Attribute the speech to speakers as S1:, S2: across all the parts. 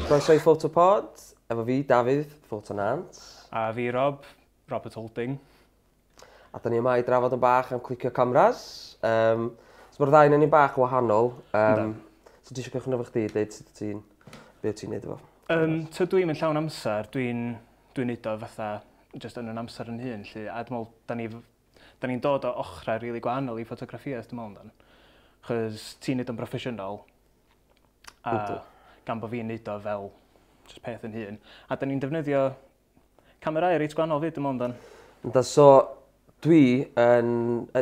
S1: Croeso i Photopod, efo fi, Dafydd, Photonant.
S2: A fi Rob, Robert Holding.
S1: A da ni yma i drafod yn bach am clicio cameras. So mae'r ddau yn un bach wahanol. So ti eisiau gychwyn efo chdi, deud sut ti'n... Be ti'n neud efo?
S2: So dwi'n mynd llawn amser, dwi'n neud o fatha just yn amser yn hun, lle, a dwi'n meddwl, da ni'n dod o ochrau rili gwahanol i ffotograffiaeth, dwi'n meddwl. Chos ti'n neud o'n broffesiynol, a gan bod fi'n neud o fel just peth yn hun. A da ni'n defnyddio camerau reit gwahanol fyd, dwi'n meddwl.
S1: So, dwi yn...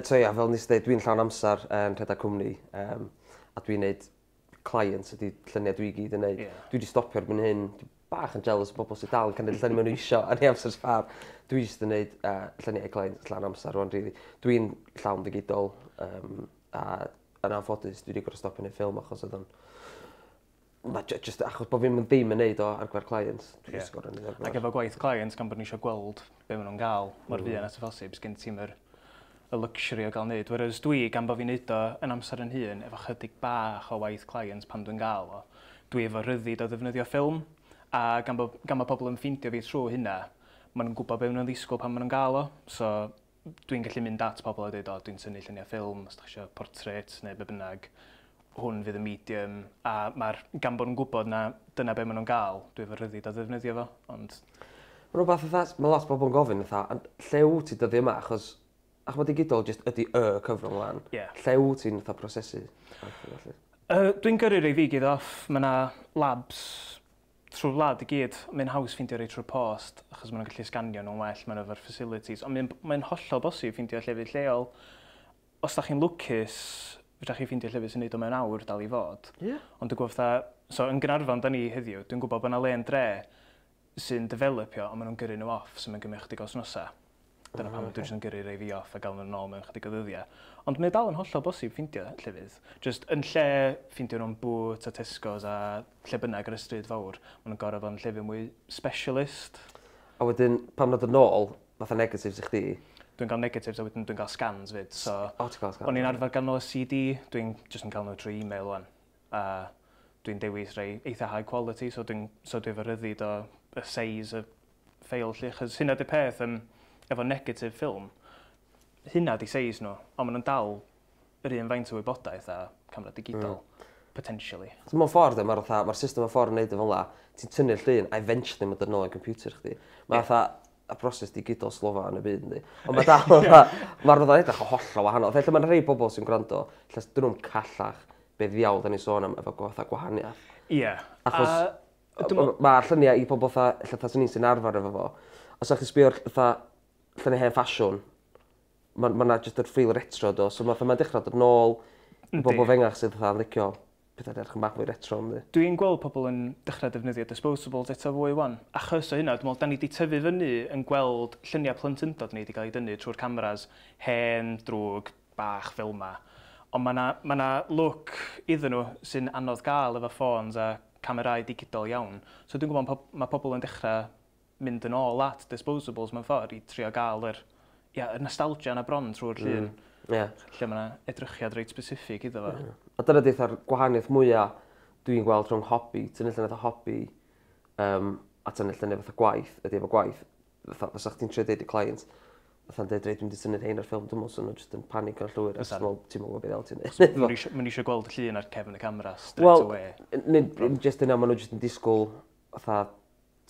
S1: So ia, fel nes i dweud, dwi'n llawn amser yn rhedeg cwmni. A dwi'n neud clients ydy lluniau dwi gyd yn neud. Dwi wedi stopio erbyn hyn. Dwi'n bach yn jealous o bobl sy'n dal yn cynnig lluniau mewn isio a ni amser sfar. Dwi jyst yn neud lluniau clients llawn amser rwan, rili. Dwi'n llawn digidol. A yn anffodus, dwi wedi gorau stopio neud ffilm achos oedd o'n... Just achos bod fi'n ddim yn neud o ar gyfer clients.
S2: Ac efo gwaith clients, gan bod ni eisiau gweld be maen nhw'n gael, mor fuan at y phosib, sgen ti'n y luxury o gael neud. Whereas dwi, gan bod fi'n neud o yn amser yn hun, efo chydig bach o waith clients pan dwi'n gael o, dwi efo ryddid o ddefnyddio ffilm, a gan bod pobl yn ffeindio fi trwy hynna, maen nhw'n gwybod be maen nhw'n ddisgwyl pan maen nhw'n gael o. So dwi'n gallu mynd at pobl a dweud, o, dwi'n tynnu lluniau ffilm, os ydych chi eisiau portrait neu be bynnag, hwn fydd y medium, a gan bod nhw'n gwybod na dyna be maen nhw'n gael, dwi efo ryddid o ddefnyddio fo, ond...
S1: Mae lot o bobl yn gofyn, lle wyt ti dyddi yma, achos bod digidol jyst ydy cyfrwng lan. Lle wyt ti'n prosesu?
S2: Dwi'n gyrru rei fi gyd off. Mae yna labs trwy'r wlad i gyd. Mae'n haws ffeindio rei trwy'r post, achos maen nhw'n gallu sganio nhw'n well, maen nhw'n facilities. Ond mae'n hollol bosib ffeindio llefydd lleol. Os da chi'n lwcus, fydda chi ffeindio llefydd sy'n neud o mewn awr dal i fod. Ond dwi'n gwybod, so yn Gaernarfon da ni heddiw, dwi'n gwybod bod yna le yn dre sy'n developio, ond maen nhw'n gyrru nhw off, so mae'n gymryd chydig o wsnosa. Dyna pam dwi'n jyst yn gyrru rei fi off a gael nhw'n ôl mewn chydig o ddyddiau. Ond mae'n dal yn hollol bosib ffeindio llefydd. Just yn lle ffeindio nhw'n Boots a Tesco's a lle bynnag ar y stryd fawr, maen nhw'n gorau fod yn llefydd mwy specialist.
S1: A wedyn, pam nad yn ôl, fatha negatives i chdi?
S2: Dwi'n cael negatives a wedyn dwi'n cael scans fyd. So,
S1: ti'n cael scans?
S2: O'n i'n arfer gael nhw y CD, dwi'n jyst yn cael nhw trwy e-mail wan. A dwi'n dewis rei eitha high quality, so dwi'n efo ryddid o y size y ffeil lle. Chos hynna di peth efo negative ffilm, hynna di size nhw, ond maen nhw'n dal yr un faint o wybodaeth a camera digidol, potentially.
S1: So mewn ffordd, mae'r system yn ffordd yn neud efo la, ti'n tynnu'r llun a eventually mae'n dod nôl yn computer chdi. Mae y broses digidol slofa yn y byd, yndi. Ond mae'r dod edrych o hollol wahanol. Felly mae'n rhai bobl sy'n gwrando, lle dyn nhw'n callach be ddiawl da ni sôn am efo gwahaniaeth. Achos mae'r lluniau i bobl lle sy'n ni'n arfer efo fo. Os ydych chi'n sbio'r lluniau hen ffasiwn, mae yna jyst yr ffril retro do, so mae'n dechrau dod nôl i bobl fengach sydd yn licio pethau edrych yn bach mwy retro.
S2: Dwi'n gweld pobl yn dechrau defnyddio disposables eto fwy wan. Achos o hynna, dwi'n meddwl, da ni wedi tyfu fyny yn gweld lluniau plentyndod ni wedi cael ei dynnu trwy'r cameras hen, drwg, bach, ffilma. Ond mae yna look iddyn nhw sy'n anodd gael efo ffôns a camerau digidol iawn. So dwi'n gwybod mae pobl yn dechrau mynd yn ôl at disposables mewn ffordd i trio gael yr nostalgia yna bron trwy'r llun. Lle mae yna edrychiad reit specific iddo fo.
S1: A dyna deitha'r gwahaniaeth mwyaf dwi'n gweld rhwng hobby, tynnu lluniau fatha hobby a tynnu lluniau fatha gwaith, ydy efo gwaith. Fysa chdi'n trio deud i client, fatha'n deud reid, dwi'n wedi tynnu'r hein ar ffilm, dwi'n meddwl jyst yn panic o'r llwyr, ti'n meddwl beth ddel ti'n neud.
S2: Mae'n eisiau gweld y llun ar cefn y camera straight away.
S1: Wel, jyst yna, maen nhw jyst yn disgwyl, fatha,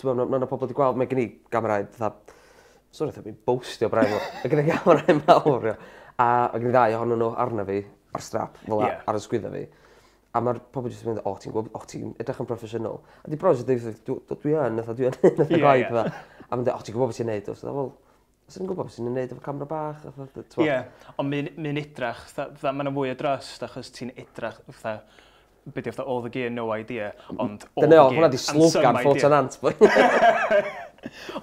S1: ti'n meddwl, mae'n pobl wedi gweld, mae gen i gamerau, fatha, sôn eitha mi'n bostio braidd nhw, mae gen i gamerau mawr, a gen i ddau ohonyn nhw arna fi, ar strap, fel ar y sgwydda fi. A mae'r pobl jyst yn mynd, ti'n gwybod, ti'n edrych yn proffesiynol. A di bron jyst yn dweud, dwi yn gwaith, a mae'n dweud, ti'n gwybod beth ti'n neud? Wel, os ydyn gwybod beth ti'n neud efo camera bach?
S2: Ond mae'n edrach, mae'n fwy o dros, achos ti'n edrach, beth yw all the gear, no idea, ond all the gear,
S1: hwnna di slogan Photonant.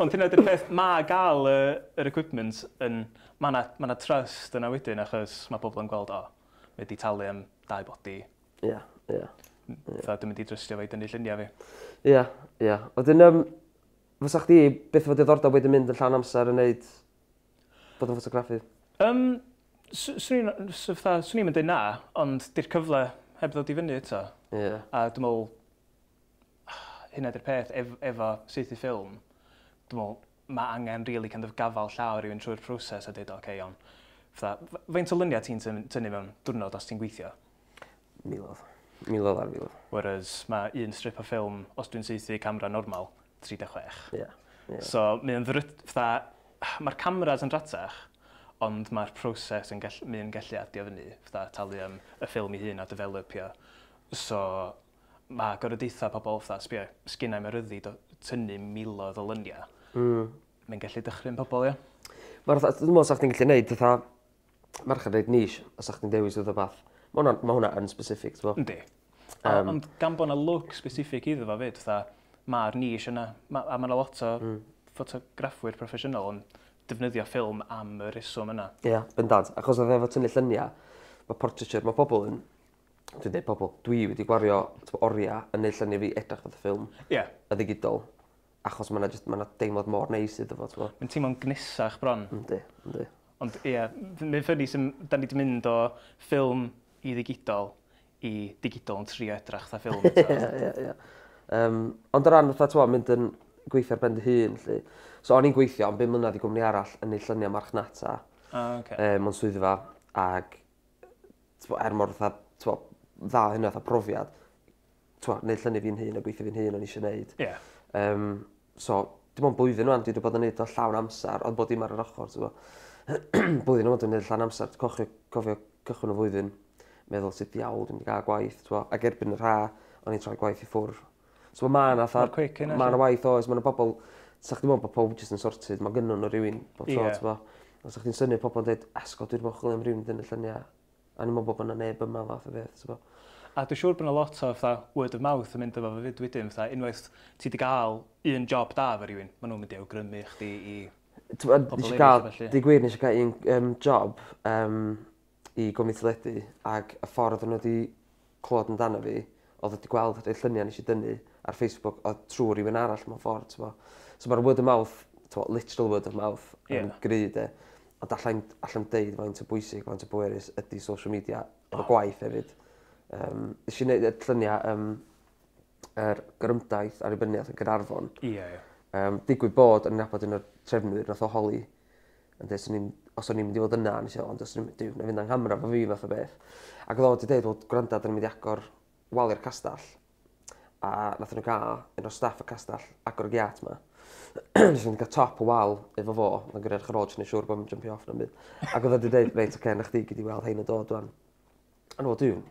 S2: Ond hynna di'r peth, mae gael yr equipment yn, mae yna trust yna wedyn, achos mae pobl yn gweld, mae wedi talu am 2 bodi. Dwi'n mynd i drystio fe i dynnu lluniau fi.
S1: Wedyn, fysa chdi beth fod diddordeb wedi mynd yn llawn amser yn neud bod yn ffotograffi?
S2: Swn i'n mynd i na, ond di'r cyfle heb ddod i fyny eto. A dwi'n meddwl, hynna di'r peth efo saethu ffilm, dwi'n meddwl, mae angen really kind of gafal llaw rhywun trwy'r proses a dweud, oce, iawn. Faint o lyniau ti'n tynnu mewn diwrnod os ti'n gweithio?
S1: Milodd. Milodd ar milodd.
S2: Whereas mae un strip o ffilm, os dwi'n saethu camera normal, 36.
S1: Yeah.
S2: So mae'r cameras yn ratach, ond mae'r proses yn gallu adio fyny, talu am y ffilm i hun a developio. So mae gorodaethau pobl sgynnau mae ryddi tynnu miloedd o lyniau. Mae'n gallu dychryn pobl, ia?
S1: Dwi'n meddwl sa'ch chi'n gallu gwneud, marched neud niche, os sa'ch chi'n dewis oedd o bath. Mae hwnna yn specific, ti'n bo?
S2: Yndi. Ond gan bod yna look specific iddo fo fyd, mae'r niche yna, a mae yna lot o ffotograffwyr proffesiynol yn defnyddio ffilm am y reswm yna.
S1: Ie, bendant. Achos oedd efo tynnu lluniau, mae portraiture, mae pobl yn, dwi'n dweud pobl, dwi wedi gwario oriau yn neud lluniau fi edrych fath y ffilm.
S2: Ie.
S1: Y ddigidol. Achos mae yna deimlad mor neis iddo fo, ti'n bo?
S2: Mae'n teimlo'n gnisach bron.
S1: Yndi.
S2: Ond ie, mae'n ffynnu sy'n da ni wedi mynd o ffilm i ddigidol i digidol yn trio edrych tha ffilm.
S1: Ie. Ond o ran fatha mynd yn gweithio ar ben dy hun, lly. So o'n i'n gweithio am 5 mlynedd i gwmni arall yn neud lluniau marchnata. Mewn swyddfa, ag mor dda hynna profiad, neud lluniau fi'n hun a gweithio fi'n hun o'n eisiau neud.
S2: Ie.
S1: So, dim ond blwyddyn nhw'n dwi wedi bod yn neud o llawn amser, ond bod dim ar yr ochr, ti'n bo. Blwyddyn nhw'n dwi'n neud llawn amser, cofio cychwyn o flwyddyn, meddwl sydd diawl, dwi'n wedi cael gwaith, ti'n bo. Ac erbyn yr ha, o'n i'n troi gwaith i ffwr. So mae yna waith oes, mae yna bobl, sa'ch dim ond bod pob jyst yn sorted, mae gynnwn nhw rhywun bob tro, ti'n bo. Os ydych chi'n synnu pobl yn dweud, esgo, dwi'n bod chwilio am rhywun dyn y lluniau, a ni'n meddwl bod yna neb yma fath o beth, ti'n bo.
S2: A dwi'n siŵr bod yna lot o word of mouth yn mynd efo fyd wedyn, unwaith ti wedi cael un job da fe rhywun, maen nhw'n mynd i awgrymu chdi i pobl eraill.
S1: Di gwir, nes i gael un job i gwmni teledu, ac y ffordd nhw wedi clywed amdano fi, oedd wedi gweld rhai lluniau nes i dynnu ar Facebook, oedd trwy rhywun arall mewn ffordd, ti'n bo. So mae'r word of mouth, literal word of mouth, yn gryd e, ond allan deud faint o bwysig, faint o bwerus ydy social media, efo gwaith hefyd. Nes i wneud y lluniau gyrymdaeth ar ei byniaeth yn Gaernarfon. Digwydd bod yn nabod un o'r trefnwyr nath o holi. Os o'n i'n mynd i fod yna, nes i ond os o'n i'n mynd i fynd yng Nghamra fo fi fath o beth. Ac oedd o'n wedi dweud, gwranda, dyn ni'n mynd i agor wali'r castell. A nath nhw gael un o'r staff y castell agor y giat yma. Nes i'n cael top o wal efo fo, yn gyrraedd chyrod, neu siŵr bod yn jumpio off na'n byd. Ac oedd o'n wedi dweud, reit, oce, na chdi gyd i weld hein o dod dwi'n. A nhw, dwi'n,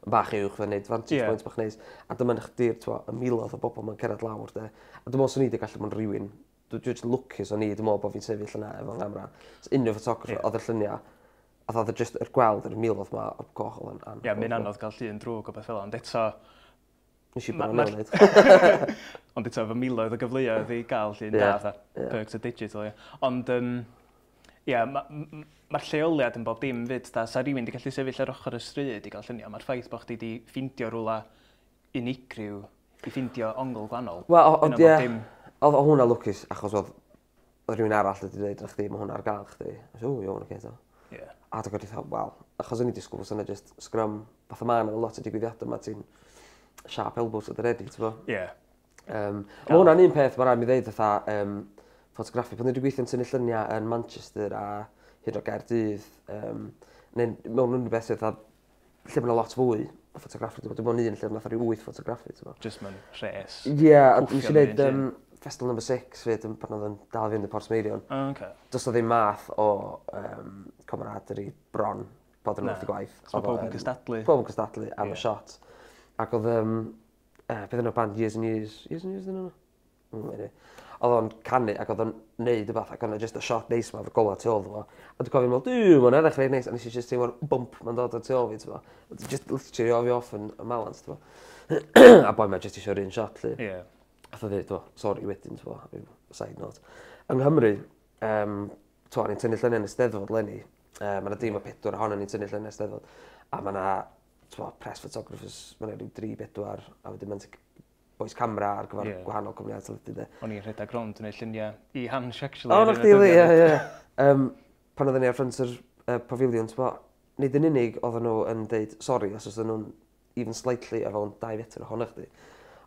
S1: yn bach uwch fe wneud vantage points bach neis. A dyma chdi'r y miloedd o bobl mewn cerdded lawr, de. A dwi'n meddwl swn i wedi gallu bod yn rhywun. Dwi'n just lwcus o'n i, dwi'n meddwl bod fi'n sefyll yna efo Nghamra. Unrhyw ffotograffer, oedd y lluniau. A oedd just yr gweld yr miloedd ma o'r coch o'n an.
S2: Ie, mi'n anodd gael llun drwg o beth fel ond eto...
S1: Nes i bod yn wneud.
S2: Ond eto, efo miloedd o gyfleoedd i gael llun da, perks o digital, ie. Ond, ie, mae'r lleoliad yn bob dim fyd, sa rhywun wedi gallu sefyll ar ochr y stryd i gael lluniau. Mae'r ffaith bod chdi wedi ffindio rhywle unigryw i ffindio ongl gwahanol.
S1: Wel, ond ie, oedd hwnna lwcus, achos oedd rhywun arall wedi dweud na chdi, mae hwnna ar gael chdi. O, iawn, oce, to. A dwi'n gwrdd, wel, achos o'n i disgwyl fos yna just scrum, fath o man, lot o digwyddiadau yma ti'n sharp elbows at the ready, ti'n bo?
S2: Ie.
S1: Mae hwnna'n un peth mae rhaid mi ddeud fatha ffotograffi. Pan dwi'n gweithio'n tynnu lluniau yn Manchester a hyd o Gaerdydd, neu mewn unrhyw beth sydd lle mae'n lot fwy o ffotograffi. Dwi'n bod un lle mae'n rhyw 8 ffotograffi, ti'n bo?
S2: Just mewn rhes.
S1: Ie, a nes i wneud Festival No. 6 fyd, pan oedd yn dal fynd y Portsmeirion. Does o ddim math o camaraderie bron bod yn wrth i gwaith.
S2: So pob yn cystadlu.
S1: Pob yn cystadlu am y shot. Ac oedd, beth yno band Years and Years dyn nhw? Oedd o'n canu ac oedd o'n neud y bath ac oedd just y shot neis yma fy gola tu ôl fo. A dwi'n cofio'n meddwl, mae'n edrych rhaid neis, a nes i just teimlo'r bump mae'n dod o tu ôl fi, ti'n fo. Just literally ofi off yn malans, ti'n fo. A boi mae just eisiau un shot, li. A dda dweud, sori wedyn, ti'n fo, side note. Yng Nghymru, ni'n tynnu lluniau yn Eisteddfod leni. Mae yna dim o 4 ohono ni'n tynnu lluniau yn Eisteddfod. A mae yna press photographers, mae yna rhyw 3-4, a wedyn mae'n boes camera ar gyfer gwahanol cwmniau teledu de.
S2: O'n i'n rhedeg rownd yn ei lluniau i Hans, actually.
S1: O, na chdi, ie. Pan oedden ni ar ffrant yr pavilion, nid yn unig oedden nhw yn deud sori os oedden nhw'n even slightly efo 2 fetr ohono chdi.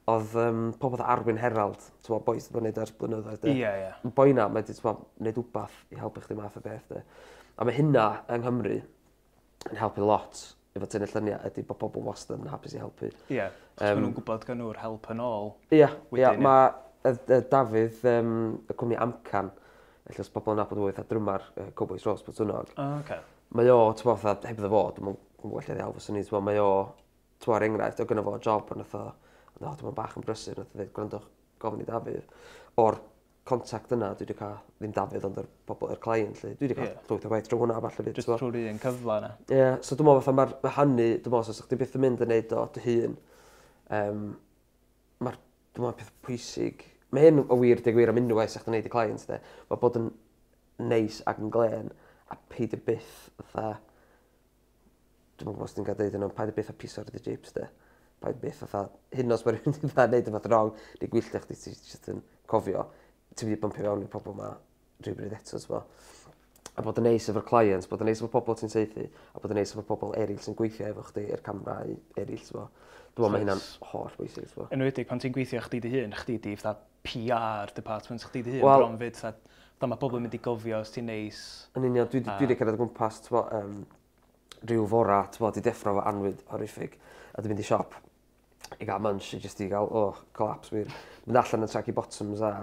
S1: oedd pobl Arwyn Herald, ti'n boes wedi bod yn neud ers blynyddoedd. de.
S2: Ie, ie.
S1: Yn boi na, mae wedi gwneud wbath i helpu chdi math o beth. De. A mae hynna yng Nghymru yn helpu lot efo tynnu lluniau ydy bod pobl wastad yn hapus i helpu.
S2: Ie, chos maen nhw'n gwybod gan nhw'r help yn ôl.
S1: Ie,
S2: Wedyn,
S1: mae Dafydd, y cwmni Amcan, felly os bobl yn nabod wyth a drymar Cowboys Rose Botwnog.
S2: Okay.
S1: Mae o, ti'n bod, heb iddo fo, dwi'n gweld lle ddiawl fyswn i, mae o, ti'n bod, enghraifft, o gynnu fo job yn ytho, dwi'n bach yn brysur, nath o ddweud, gwrandwch gofyn i Dafydd. O'r contact yna, dwi wedi cael, ddim Dafydd, ond yr client, lle. Dwi wedi cael llwyth o gwaith drwy hwnna, falle.
S2: Just trwy'r un cyfle yna.
S1: Ie, so dwi'n meddwl, fatha, mae hynny, dwi'n meddwl, os ydych chi byth yn mynd yn neud o dy hun, mae'n, dwi'n meddwl, peth pwysig. Mae hyn o wir, dig wir am unwaith sa'ch neud i clients, de. Mae bod yn neis ac yn glen, a peidio byth, fatha, dwi'n meddwl os ti'n cael deud yno, peidio byth a piso'r dy jibs, de. Peidio byth, fatha, hyn os mae rhywun wedi neud yn fath wrong, di gwylltio chdi, ti'n just yn cofio, ti'n wedi bympio fewn i'r pobl yma rhywbryd eto, ti'n a bod yn neis efo'r clients, bod yn neis efo pobl ti'n seithi, a bod yn neis efo pobl eraill sy'n gweithio efo chdi i'r camrau eraill, ti'n Dwi'n meddwl mae hynna'n holl bwysig, ti'n
S2: Enwedig, pan ti'n gweithio chdi dy hun, chdi di fatha PR department chdi dy hun,
S1: Wel-
S2: bron fyd, fatha mae bobl yn mynd i gofio os ti'n neis.
S1: Yn union, dwi wedi cyrraedd o gwmpas, rhyw fora, di deffro fo anwyd horrific, a dwi'n mynd i siop i gael munch, i jyst i gael, collapse wir. Mynd allan yn tracky bottoms a,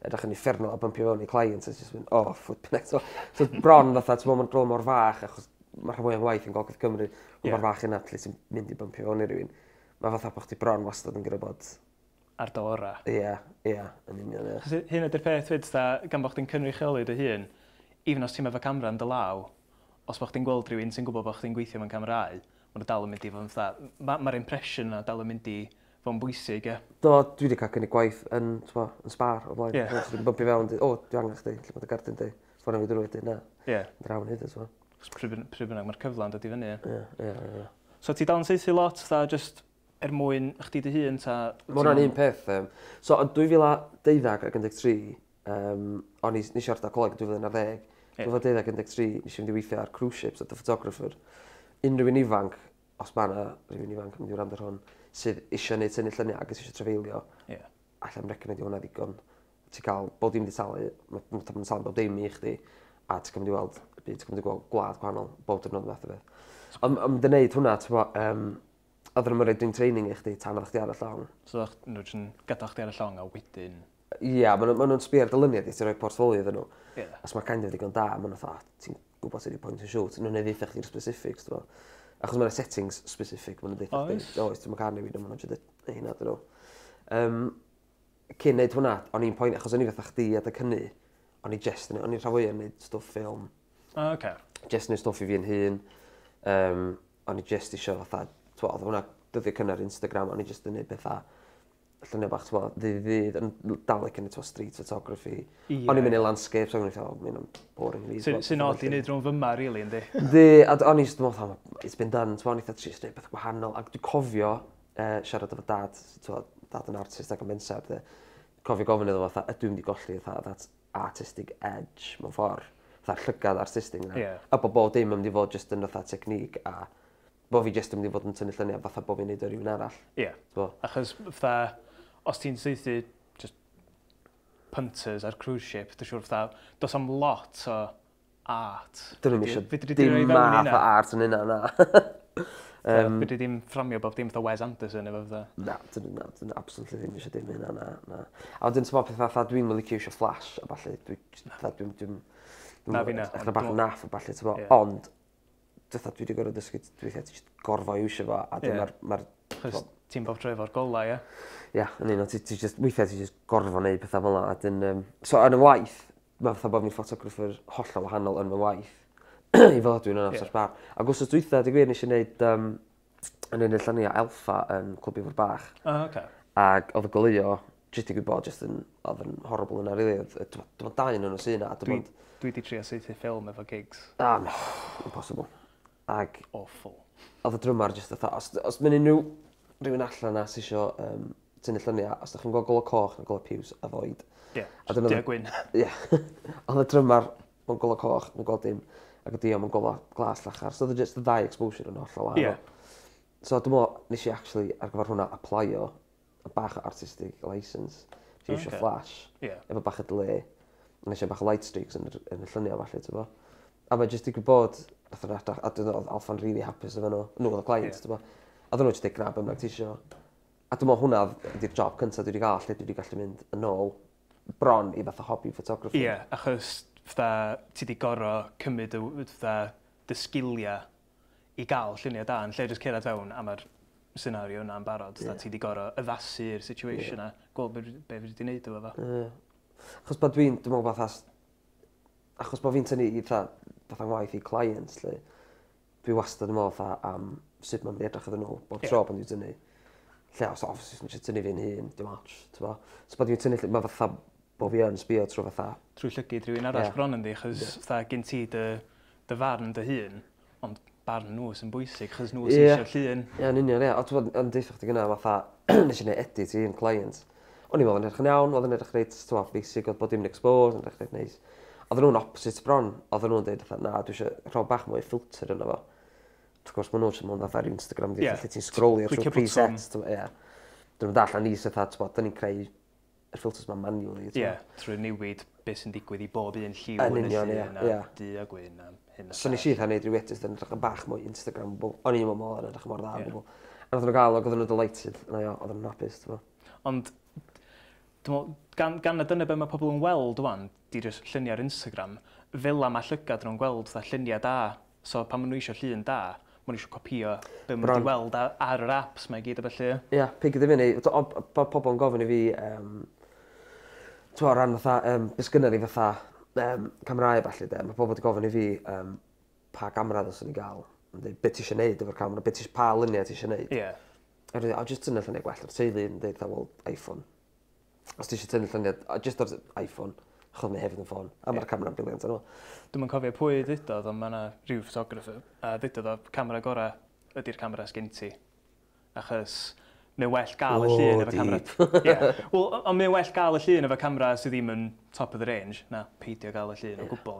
S1: edrych yn effernol a bumpio fewn i clients, a jyst mynd, footprints. So bron fatha, mae'n rôl mor fach, achos mae rhan fwy o'n waith yn Gogledd Cymru, mor fach yna, lle sy'n mynd i bumpio fewn i rywun. Mae fatha bod chdi bron wastad yn gyda bod...
S2: Ar dy ora.
S1: Ie, yn union, ie.
S2: Chos hyn ydy'r peth fyd, gan bod chdi'n cynrychiolu dy hun, even os ti'n efo camera yn dy law, os bod chdi'n gweld rhywun sy'n gwybod bod chdi'n gweithio mewn camerau, mae'n dal yn mynd i fod yn fatha, mae'r impression na dal yn mynd i fod yn bwysig, ie.
S1: Do, dwi wedi cael cynnig gwaith yn Spar o blaen.
S2: Ie.
S1: Dwi'n bumpio fewn, dwi angen chdi, lle bod y gardyn di. Ffordd fi drwy wedyn, na.
S2: Ie.
S1: Drawn hyd, so.
S2: Pryd bynnag mae'r cyflan dod i fyny, ie.
S1: Ie.
S2: So ti dal yn seithi lot, just mwyn chdi dy hun, ta...
S1: Mae hwnna'n un peth. So, yn 2012 ac 13, o'n nes i orda coleg 2010. 2012 ac 13, nes i fynd i weithio ar cruise ships at the photographer. Unrhyw un ifanc, os ma na rhywun ifanc yn mynd i wrando ar hwn, sydd eisiau gwneud tynnu lluniau ac eisiau trefeilio, allan recomendio hwnna ddigon. Ti'n cael bod dim wedi talu, mae'n talu bod dim i chdi, a ti'n cael mynd i weld, ti'n cael mynd i gweld gwlad gwahanol, bod dyrnod math o beth. Ond yn wneud hwnna, oedden nhw'n rhaid dwi'n training i chdi tan oedd chdi ar y llawn.
S2: So nhw'n gadael chdi ar y llong a wedyn...
S1: Ia, maen nhw'n sbio'r dylyniad i ti'n rhoi portfolio iddyn nhw.
S2: Ie.
S1: Os mae'n kind of ddigon da, maen nhw'n dda, ti'n gwybod sydd wedi point and shoot. Nhw'n neud eithaf chdi'r specifics, dwi'n achos mae'n settings specific, maen nhw'n deitha chdi. Oes, dwi'n cael newid, maen nhw'n dweud hynna, dyn nhw. Cyn neud hwnna, o'n i'n point, achos o'n i fatha chdi a dy cynnu, o'n i just yn, o'n i'n rhan fwy yn neud stwff ffilm. Just neud stwff i fi yn hun. O'n i just isio fatha, oedd hwnna dyddiau cynnar Instagram, o'n i just yn neud bethau lluniau bach, ddydd yn dal yn neud street photography. O'n i'n mynd i landscapes, o'n i'n mynd i'n boring.
S2: Sy'n oed i wneud rhwng fyma, really, yndi?
S1: A o'n i'n meddwl, it's been done, o'n i'n trio neud bethau gwahanol. Ac dwi'n cofio siarad efo dad, dad yn artist ac yn mensad, cofio gofyn iddo fatha, ydw i'n di golli that artistic edge, mewn ffordd, fatha llygad artistic yna. A bod dim yn mynd i fod just yn fatha technique a bod fi just yn mynd i fod yn tynnu lluniau fatha bod fi'n neud o rhywun arall.
S2: Ie, achos fatha, os ti'n seithi just punters ar cruise ship, dwi'n siŵr fatha, dos am lot o art.
S1: Dyn nhw'n eisiau dim math o art yn yna, na.
S2: Fyddi ddim fframio bob dim fatha Wes Anderson efo fatha.
S1: Na, dyn absolutely ddim eisiau dim yna, na. A wedyn ti'n meddwl fatha, dwi'n mynd licio eisiau flash, a falle, dwi'n eich bach yn naff, a falle, ti'n meddwl, ond, dwi wedi gorfod dysgu, dwi wedi gorfo iwsio fo, a mae'r...
S2: Chos ti'n bob tro efo'r golau, ie?
S1: Ia, yn un o, weithiau ti'n gorfo wneud pethau fel yna. So, yn y waith, mae'n fatha bod fi'n ffotograffer hollol wahanol yn y waith, i fod dwi'n yn amser bar. A gwrs dwytha, di gwir, nes i wneud yn un lluniau Alpha yn Clwb Ifor Bach. Ac oedd y goleo, jyst i gwybod, oedd yn horrible yna, rili. Dwi'n dau yn nhw sy'n yna.
S2: Dwi wedi trio seithi ffilm efo gigs.
S1: Impossible. Ag...
S2: Awful.
S1: Oedd y drymar jyst fatha, os mynd unrhyw rhywun allan na sy'n isio tynnu lluniau, os ydych chi'n gweld golau coch na golau piws a foed.
S2: Ie, dia gwyn.
S1: Ie. Oedd y drymar mewn golau coch na golau dim, ac y dio mewn golau glas llachar. So oedd y ddau exposure yn holl o wahanol. So dwi'n meddwl, nes i actually ar gyfer hwnna applio, a bach o artistic license. Ti eisiau
S2: Ocê.
S1: flash,
S2: Ie.
S1: efo bach o delay. Yn eisiau bach o light streaks yn y lluniau falle, ti'n bo. A mae jyst i gwybod, nath o'n edrych, a dyn oedd Alpha'n really hapus efo nhw, nhw oedd y client, ti'n bo. A dyn nhw jyst ei gnab yma ti isio. A dwi'n meddwl hwnna ydy'r job cyntaf dwi wedi gael, lle dwi wedi gallu mynd yn ôl bron i fatha hobby photography.
S2: Ie, achos fatha ti wedi gorau cymryd dy sgiliau i gael lluniau da, yn lle jyst cerdded fewn a mae'r scenario yna yn barod. Ti wedi gorau addasu'r situation a gweld be fi wedi gwneud efo fo.
S1: Achos bod dwi'n meddwl fatha... Achos bod fi'n tynnu i fatha waith i clients, lle dwi wastad yn meddwl fatha am sut mae'n mynd i edrych iddyn nhw, bob tro pan dwi'n tynnu. Lle os obviously dwi'n tynnu fi'n hun, dim ots, ti'n bo. So bod dwi'n tynnu, mae fatha bod fi yn sbio trwy fatha...
S2: Trwy llygyd rhywun arall bron yn di, achos fatha gen ti dy farn dy hun, ond barn nhw sy'n bwysig, achos nhw sy'n eisiau llun.
S1: Ie, yn union, ie. O, ti'n bod, yn deithio chdi gyna, fatha, nes i neud edit i un client. O'n i'n meddwl yn edrych yn iawn, oedd yn edrych reit, ti'n bod, basic, oedd bod dim yn exposed, yn edrych reit neis. Oedden nhw'n opposite bron, oedden nhw'n dweud, na, dwi eisiau rhaid bach mwy filter yna fo. Wrth gwrs, maen nhw'n sy'n mynd ar Instagram, lle ti'n scrollio trwy presets. Ie. Dyn nhw'n dall a nis eitha, ti'n bod, dyn ni'n creu y filters ma'n manually.
S2: Ie, trwy newid beth sy'n digwydd i bob un lliw yn y llun, a du a gwyn, a hyn a
S1: so nes i eitha neud rhyw edrych yn edrych yn bach mwy Instagram, o'n i'n meddwl yn edrych mor dda. A oedden nhw'n gael, oedden nhw'n delighted, oedden nhw'n hapus, ti'n bod.
S2: Ond, gan na dyna be mae pobl yn weld wan, di jyst lluniau ar Instagram, fel am a llygad nhw'n gweld lluniau da. So pan maen nhw eisiau llun da, maen nhw eisiau copio be maen nhw wedi weld ar yr apps mae gyd o felly.
S1: Ie, pe gyda fi ni, pobl yn gofyn i fi, o ran fatha, beth gynnar i fatha camerau falle de, mae pobl wedi gofyn i fi pa gamera ddylswn i gael. Be ti eisiau neud efo'r camera, pa luniau ti eisiau neud.
S2: Ie.
S1: A jyst tynnu lluniau gwell o'r teulu yn dweud, wel, iPhone. Os ti eisiau tynnu lluniau, jyst o'r iPhone, chod mi hefyd yn ffôn, a mae'r camera'n briliant yn o.
S2: Dwi'n cofio pwy ddudodd, ond mae yna rhyw photographer, a ddudodd o camera gorau ydy'r camera sgen ti. Achos mae'n well gael y llun efo camera. Ie. Wel, ond mae'n well gael y llun efo camera sydd ddim yn top of the range, na peidio gael y llun o gwbl.